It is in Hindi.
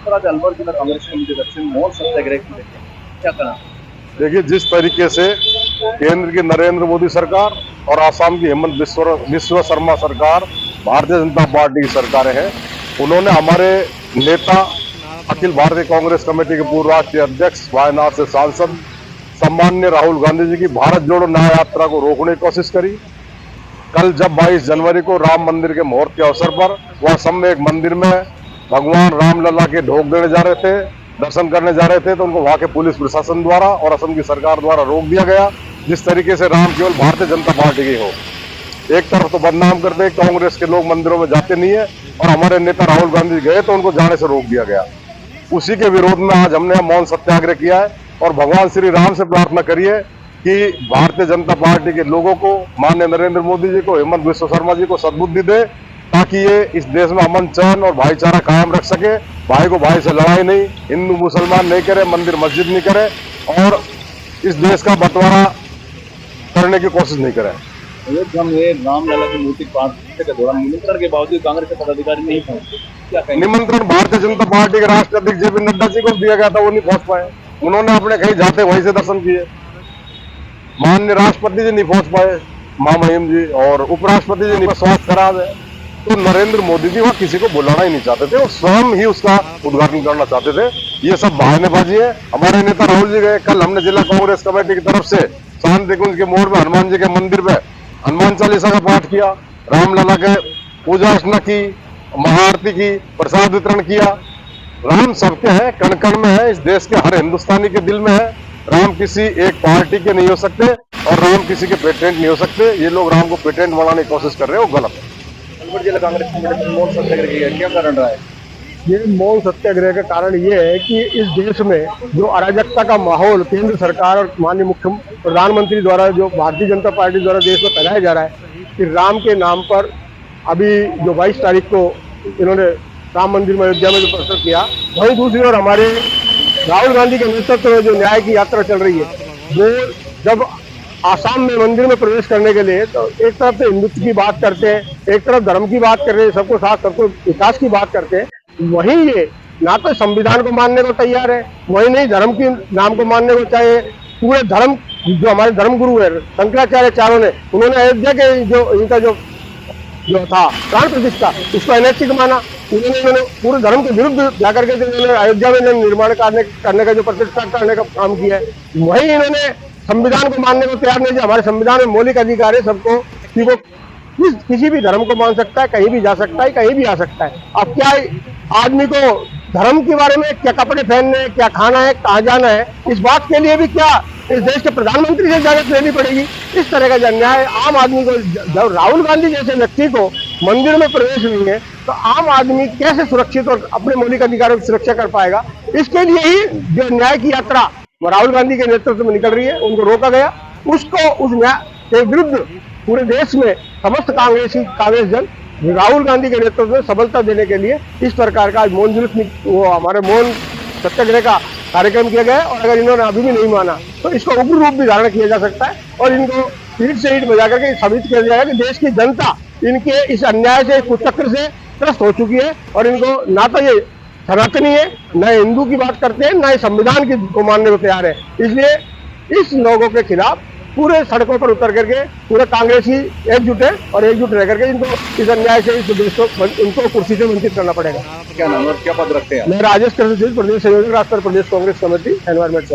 पर आज अलवर जिला कांग्रेस कमेटी तरफ से मौन सत्याग्रह की गई है, क्या कहना? देखिए, जिस तरीके से केंद्र की नरेंद्र मोदी सरकार और आसाम की हेमंत बिस्वा शर्मा सरकार भारतीय जनता पार्टी की सरकारें हैं, उन्होंने हमारे नेता अखिल भारतीय कांग्रेस कमेटी के पूर्व राष्ट्रीय अध्यक्ष वायनाड से सांसद सम्माननीय राहुल गांधी जी की भारत जोड़ो न्याय यात्रा को रोकने की कोशिश करी। कल जब 22 जनवरी को राम मंदिर के मुहूर्त के अवसर पर वह सब में एक मंदिर में भगवान रामलला के ढोक देने जा रहे थे, दर्शन करने जा रहे थे, तो उनको वहां के पुलिस प्रशासन द्वारा और असम की सरकार द्वारा रोक दिया गया। जिस तरीके से राम केवल भारतीय जनता पार्टी की हो, एक तरफ तो बदनाम करते कांग्रेस के लोग मंदिरों में जाते नहीं है और हमारे नेता राहुल गांधी गए तो उनको जाने से रोक दिया गया। उसी के विरोध में आज हमने मौन सत्याग्रह किया है और भगवान श्री राम से प्रार्थना करिए कि भारतीय जनता पार्टी के लोगों को, माननीय नरेंद्र मोदी जी को, हेमंत बिस्वा शर्मा जी को सद्बुद्धि दे, ताकि ये इस देश में अमन चैन और भाईचारा कायम रख सके। भाई को भाई से लड़ाई नहीं, हिंदू मुसलमान नहीं करे, मंदिर मस्जिद नहीं करे और इस देश का बंटवारा करने की कोशिश नहीं करे। अयोध्या में रामलला की मूर्ति प्रतिष्ठा के दौरान निमंत्रण के बावजूद कांग्रेस के पदाधिकारी नहीं पहुंचे, क्या कहेंगे? निमंत्रण भारतीय जनता पार्टी के राष्ट्रीय अध्यक्ष जेपी नड्डा जी को दिया गया था, वो नहीं पहुंच पाए। उन्होंने अपने कहीं जाते वहीं से दर्शन किए। माननीय राष्ट्रपति जी नहीं पहुंच पाए, महामहिम जी, और उपराष्ट्रपति जी नहीं, स्वास्थ्य खराब है। तो नरेंद्र मोदी जी वहां किसी को बुलाना ही नहीं चाहते थे, वो स्वयं ही उसका उद्घाटन करना चाहते थे। ये सब बहानेबाजी है। हमारे नेता राहुल जी गए, कल हमने जिला कांग्रेस कमेटी की तरफ से शांति कुंज के मोड़ में हनुमान जी के मंदिर में हनुमान चालीसा का पाठ किया, रामलला के पूजा अर्चना की, महाआरती की, प्रसाद वितरण किया। राम सबके है, कण कण में है, इस देश के हर हिंदुस्तानी के दिल में है। राम किसी एक पार्टी के नहीं हो सकते और राम किसी के पेटेंट नहीं हो सकते। ये लोग राम को पेटेंट बनाने की कोशिश कर रहे हैं, वो गलत है। अलवर जिला कांग्रेस कमेटी ने मौन सत्याग्रह किया है, क्या कारण रहा है? ये मौन सत्याग्रह का कारण ये है कि इस देश में जो अराजकता का माहौल केंद्र सरकार और माननीय प्रधानमंत्री द्वारा, जो भारतीय जनता पार्टी द्वारा देश में फैलाया जा रहा है कि राम के नाम पर अभी जो 22 तारीख को इन्होंने राम मंदिर में अयोध्या में जो प्रस्तुत किया, वहीं दूसरी ओर हमारे राहुल गांधी के नेतृत्व में जो न्याय की यात्रा चल रही है, वो जब आसाम में मंदिर में प्रवेश करने के लिए, तो एक तरफ से हिंदुत्व की बात करते हैं, एक तरफ धर्म की बात कर रहे हैं, सबको साथ सबको विकास की बात करते हैं, वहीं ये ना तो संविधान को मानने को तैयार है, वही नहीं धर्म के नाम को मानने को चाहे। पूरे धर्म, जो हमारे धर्म गुरु है शंकराचार्य चारों ने, उन्होंने अयोध्या के जो इनका जो था प्राण प्रतिष्ठा, उसको अनैतिक माना। उन्होंने पूरे धर्म के विरुद्ध जाकर के उन्होंने अयोध्या में निर्माण करने का जो प्रतिष्ठा करने का काम किया है, वही इन्होंने संविधान को मानने को तैयार नहीं। हमारे संविधान में मौलिक अधिकार है सबको कि वो किसी भी धर्म को मान सकता है, कहीं भी जा सकता है, कहीं भी आ सकता है। अब क्या आदमी को धर्म के बारे में, क्या कपड़े पहनने हैं, क्या खाना है, कहाँ जाना है, इस बात के लिए भी क्या इस देश के प्रधानमंत्री से इजाजत लेनी पड़ेगी? इस तरह का अन्याय आम आदमी को, जब राहुल गांधी जैसे व्यक्ति को मंदिर में प्रवेश नहीं है, तो आम आदमी कैसे सुरक्षित और अपने मौलिक अधिकारों की सुरक्षा कर पाएगा? इसके लिए ही जो न्याय की यात्रा राहुल गांधी के नेतृत्व में निकल रही है, उनको रोका गया। उसको उस न्याय के विरुद्ध पूरे देश में समस्त कांग्रेस जन राहुल गांधी के नेतृत्व में सबलता देने के लिए इस प्रकार का मौन जुलूस, वो हमारे मौन सत्याग्रह का कार्यक्रम किया गया है। और अगर इन्होंने अभी भी नहीं माना तो इसका उग्र रूप भी धारण किया जा सकता है और इनको ईंट से ईंट बजा करके साबित किया जाएगा कि देश की जनता इनके इस अन्याय से, कुचक्र से त्रस्त हो चुकी है और इनको ना तो ये सनातनी है, न हिंदू की बात करते हैं, न संविधान की को मानने को तैयार है। इसलिए इस लोगों के खिलाफ पूरे सड़कों पर उतर करके पूरे कांग्रेसी एकजुट है और एकजुट रह करके इनको इस अन्याय से, इस देश को, इनको कुर्सी से वंचित करना पड़ेगा। क्या नाम और क्या पद रखते हैं? मैं राजेश कृष्ण, प्रदेश संयोजक, राष्ट्रीय प्रदेश कांग्रेस कमेटी एनवायरमेंट।